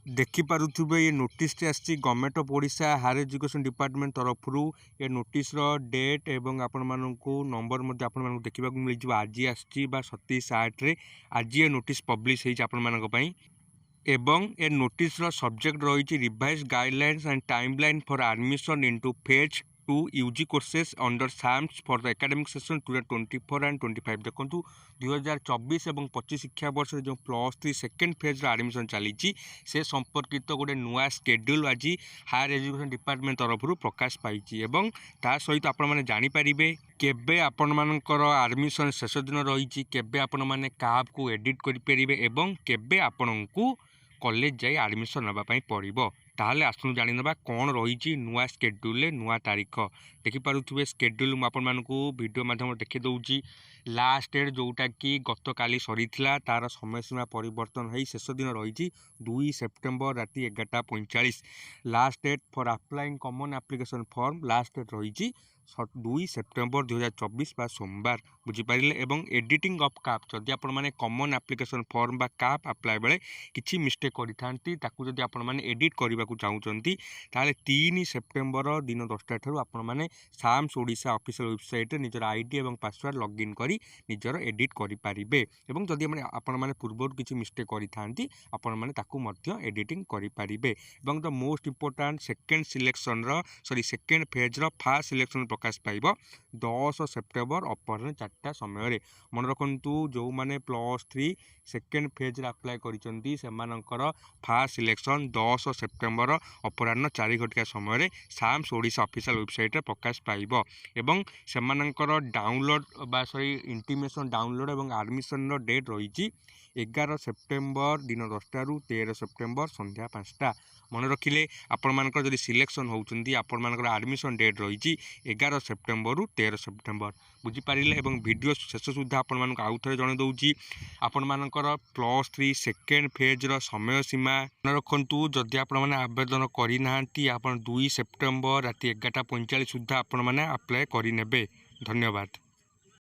देखिपुवे ये नोटिस आसी government of Odisha higher education department तरफ ये नोटिस डेट एवं आपण मानू नंबर देखा मिल आज आसी 27/8 आज ये नोटिस पब्लिश होती एवं ए नोटिस सब्जेक्ट रही revise guidelines and timeline for admission into phase 2 UG courses under SAMS for the academic session 2024 and 25 देखो 2024 और 25 शिक्षा वर्ष जो +3 सेकेंड फेज एडमिशन चली से संपर्कित गोटे नुआ शेड्यूल आज हायर एजुकेशन डिपार्टमेंट तरफ प्रकाश पाई एवं ता सहित आपण मैंने जानीपारे केबे आपण मानकर एडमिशन शेष दिन रही केबे आपण मैंने काब को एडिट करें एवं केबे आपण को कॉलेज जाई एडमिशन नापी पड़ो ताहले आसनु जानी नबा कौन रही नुआ शेड्यूल नुआ तारीख देखिपुवे शेड्यूल मुझे वीडियो माध्यम देखी दूसरी लास्ट डेट जोटा कि गत काली सरी तार समय सीमा परिवर्तन हो शेष दिन रही 2 सेप्टेम्बर राति 11:45 last date for applying common application form last date रही 2 सेप्टेम्बर 2024 बा सोमवार बुझीपारे एवं एडिटिंग ऑफ काप जदि आपण मैंने कॉमन एप्लिकेशन फॉर्म बा काप अप्लाई बेले किसी मिस्टेक करी जदि आपण मैंने एडिट करने को चाहते ताले 3 सेप्टेम्बर दिन 10टा ठारू आपण मैंने साम्स ओडिशा ऑफिशियल वेबसाइट निजर आईडी और पासवर्ड लॉगिन करी निजर एडिट करें एवं जदि आपण मैंने पूर्व किसी मिस्टेक करी आपण मैंने ताकू मध्य एडिटिंग करें the most important second selection sorry second phase fast selection प्रकाश पाइब 10 सेप्टेम्बर अपराह्न 4टा समय मन रखु जो मैंने +3 सेकेंड फेज अप्लाई कर फास्ट सिलेक्शन 10 सेप्टेम्बर अपराह्न 4 घटिया समय साम्स ओडिशा ऑफिशियल वेबसाइट प्रकाश पाइब एवं सेमानंकर डाउनलोड बा सॉरी इंटीमेशन डाउनलोड एवं एडमिशन डेट रही 11 सेप्टेम्बर दिन 10टा 13 सेप्टेम्बर संध्या 5टा मन रखिले आपण मानकर जदि सिलेक्शन होउचंदी आपण मानकर एडमिशन डेट रही 11 सेप्टेम्बर 13 सेप्टेम्बर बुझीपारे एवं वीडियो शेष सुधा आपण मानक आउ थे जन दूसरी आपण मानकर +3 सेकेंड फेज समय सीमा मन रखु जदि आपण मैंने आवेदन करना आप 2 सेप्टेम्बर राति 11:45 सुधा आपण मैंने अप्लाई करें। धन्यवाद।